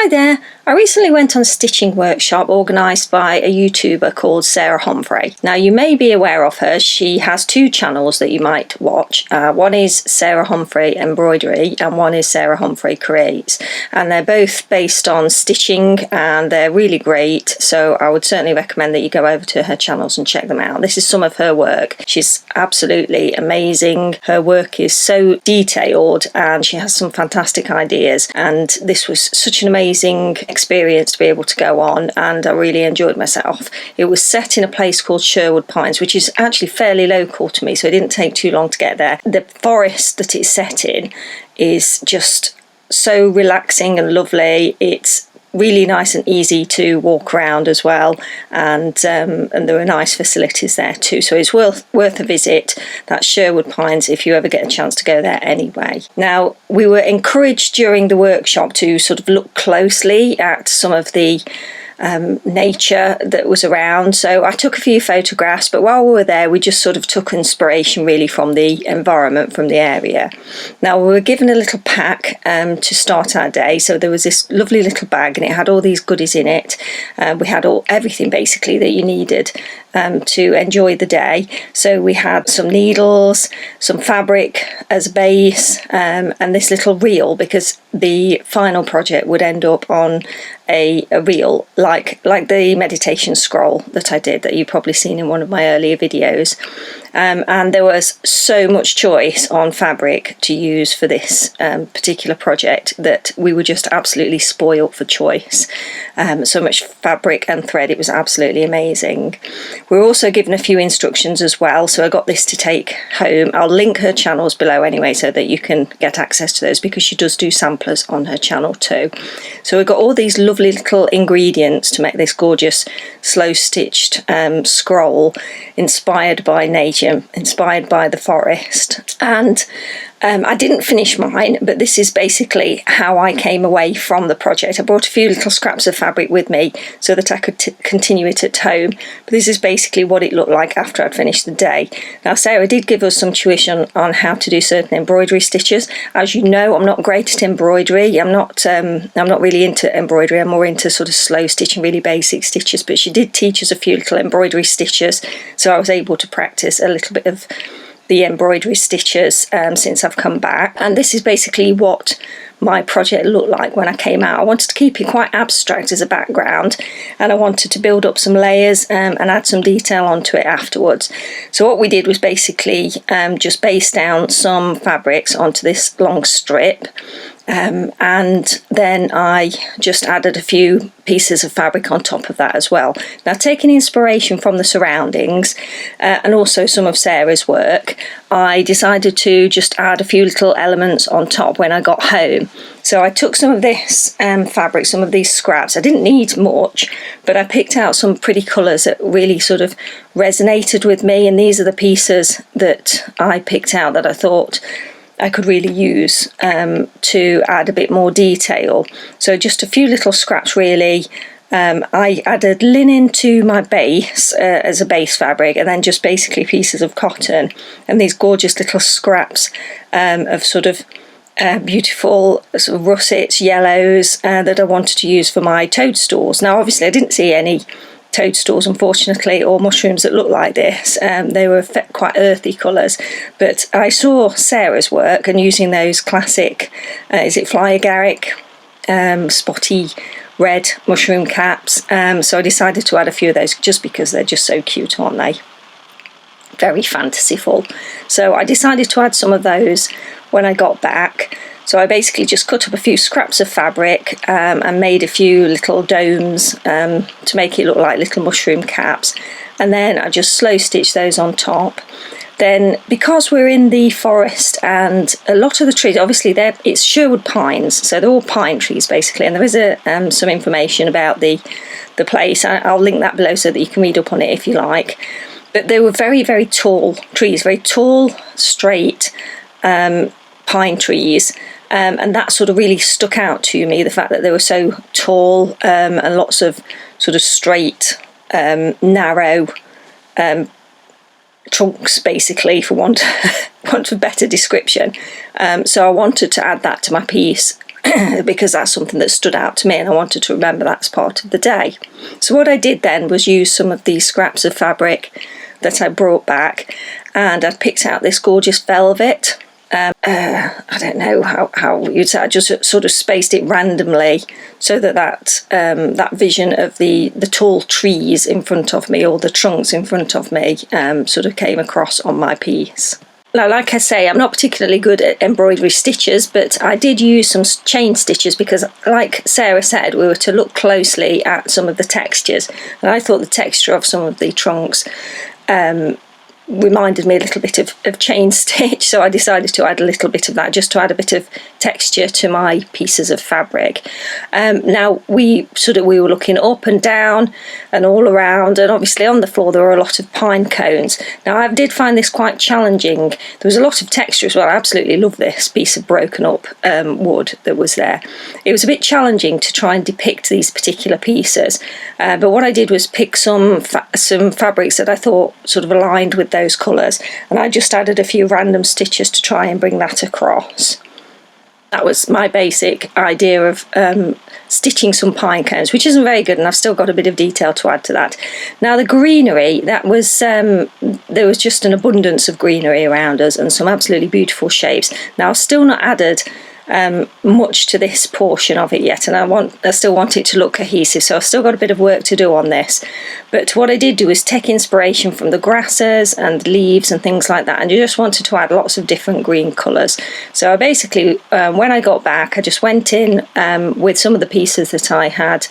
Hi there, I recently went on a stitching workshop organised by a YouTuber called Sarah Homfray. Now you may be aware of her, she has two channels that you might watch. One is Sarah Homfray Embroidery and one is Sarah Homfray Creates, and they're both based on stitching and they're really great, so I would certainly recommend that you go over to her channels and check them out. This is some of her work. She's absolutely amazing. Her work is so detailed and she has some fantastic ideas, and this was such an amazing experience to be able to go on, and I really enjoyed myself. It was set in a place called Sherwood Pines, which is actually fairly local to me, so it didn't take too long to get there. The forest that it's set in is just so relaxing and lovely. It's really nice and easy to walk around as well, and there are nice facilities there too, so it's worth a visit. That's Sherwood Pines if you ever get a chance to go there anyway. Now, we were encouraged during the workshop to sort of look closely at some of the nature that was around, so I took a few photographs, but while we were there we just sort of took inspiration really from the environment, from the area. Now, we were given a little pack to start our day, so there was this lovely little bag and it had all these goodies in it. We had everything basically that you needed to enjoy the day. So we had some needles, some fabric as a base, and this little reel, because the final project would end up on a reel like the meditation scroll that I did, that you've probably seen in one of my earlier videos. And there was so much choice on fabric to use for this particular project that we were just absolutely spoiled for choice. So much fabric and thread, it was absolutely amazing. We were also given a few instructions as well, so I got this to take home. I'll link her channels below anyway so that you can get access to those, because she does do samplers on her channel too. So we've got all these lovely little ingredients to make this gorgeous slow stitched scroll inspired by nature, inspired by the forest. And I didn't finish mine, but this is basically how I came away from the project. I brought a few little scraps of fabric with me so that I could continue it at home, but this is basically what it looked like after I'd finished the day. Now, Sarah did give us some tuition on how to do certain embroidery stitches. As you know, I'm not great at embroidery. I'm not really into embroidery. I'm more into sort of slow stitching, really basic stitches, but she did teach us a few little embroidery stitches, so I was able to practice a little bit of the embroidery stitches since I've come back. And this is basically what my project looked like when I came out. I wanted to keep it quite abstract as a background, and I wanted to build up some layers and add some detail onto it afterwards. So what we did was basically just base down some fabrics onto this long strip, and then I just added a few pieces of fabric on top of that as well. Now, taking inspiration from the surroundings and also some of Sarah's work, I decided to just add a few little elements on top when I got home. So I took some of this fabric, some of these scraps. I didn't need much, but I picked out some pretty colours that really sort of resonated with me, and these are the pieces that I picked out that I thought I could really use to add a bit more detail. So just a few little scraps really. I added linen to my base as a base fabric, and then just basically pieces of cotton and these gorgeous little scraps of sort of beautiful sort of russets, yellows that I wanted to use for my toadstools. Now, obviously I didn't see any toadstools, unfortunately, or mushrooms that look like this. They were quite earthy colours, but I saw Sarah's work and using those classic is it fly agaric spotty red mushroom caps, so I decided to add a few of those just because they're just so cute, aren't they? Very fantasyful. So I decided to add some of those when I got back. So I basically just cut up a few scraps of fabric and made a few little domes to make it look like little mushroom caps, and then I just slow stitched those on top. Then, because we're in the forest and a lot of the trees, obviously it's Sherwood Pines, so they're all pine trees basically, and there is some information about the place. I'll link that below so that you can read up on it if you like. But they were very, very tall trees, very tall, straight pine trees. And that sort of really stuck out to me, the fact that they were so tall and lots of sort of straight, narrow trunks, basically, for want of better description. So I wanted to add that to my piece because that's something that stood out to me and I wanted to remember that's part of the day. So what I did then was use some of these scraps of fabric that I brought back, and I picked out this gorgeous velvet. I don't know how you'd say, I just sort of spaced it randomly so that vision of the tall trees in front of me, or the trunks in front of me, sort of came across on my piece. Now, like I say, I'm not particularly good at embroidery stitches, but I did use some chain stitches because, like Sarah said, we were to look closely at some of the textures, and I thought the texture of some of the trunks reminded me a little bit of chain stitch, so I decided to add a little bit of that just to add a bit of texture to my pieces of fabric. Now we were looking up and down and all around, and obviously on the floor there were a lot of pine cones. Now I did find this quite challenging. There was a lot of texture as well. I absolutely love this piece of broken up wood that was there. It was a bit challenging to try and depict these particular pieces, but what I did was pick some fabrics that I thought sort of aligned with those colours, and I just added a few random stitches to try and bring that across. That was my basic idea of stitching some pine cones, which isn't very good, and I've still got a bit of detail to add to that. Now the greenery, that was there was just an abundance of greenery around us and some absolutely beautiful shapes. Now I've still not added much to this portion of it yet, and I still want it to look cohesive, so I've still got a bit of work to do on this. But what I did do is take inspiration from the grasses and leaves and things like that, and you just wanted to add lots of different green colours. So I basically, when I got back, I just went in with some of the pieces that I had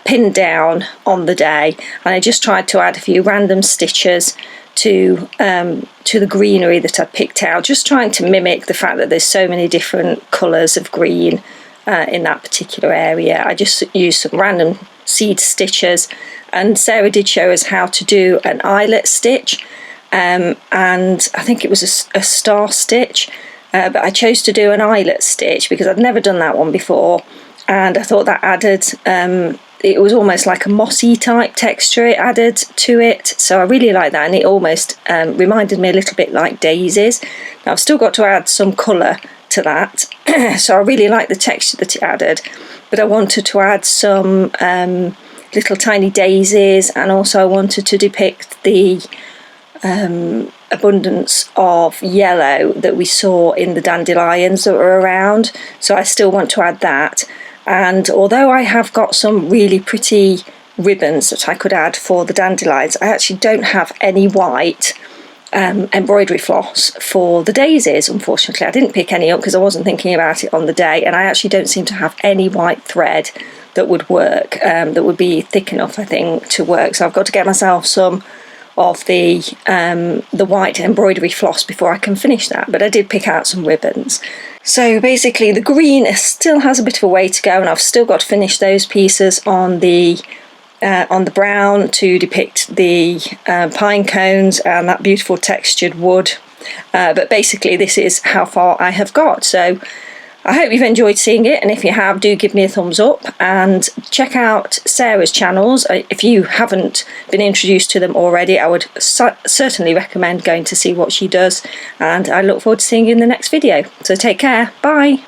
pinned down on the day, and I just tried to add a few random stitches to the greenery that I picked out, just trying to mimic the fact that there's so many different colours of green in that particular area. I just used some random seed stitches, and Sarah did show us how to do an eyelet stitch, and I think it was a star stitch, but I chose to do an eyelet stitch because I'd never done that one before, and I thought that added it was almost like a mossy type texture it added to it, so I really like that, and it almost reminded me a little bit like daisies. Now I've still got to add some colour to that, so I really like the texture that it added, but I wanted to add some little tiny daisies, and also I wanted to depict the abundance of yellow that we saw in the dandelions that were around, so I still want to add that. And although I have got some really pretty ribbons that I could add for the dandelions, I actually don't have any white embroidery floss for the daisies, unfortunately. I didn't pick any up because I wasn't thinking about it on the day, and I actually don't seem to have any white thread that would work, that would be thick enough, I think, to work. So I've got to get myself some of the white embroidery floss before I can finish that, but I did pick out some ribbons. So basically the green still has a bit of a way to go, and I've still got to finish those pieces on the brown to depict the pine cones and that beautiful textured wood, but basically this is how far I have got. So I hope you've enjoyed seeing it, and if you have, do give me a thumbs up and check out Sarah's channels. If you haven't been introduced to them already, I would certainly recommend going to see what she does, and I look forward to seeing you in the next video. So take care, bye!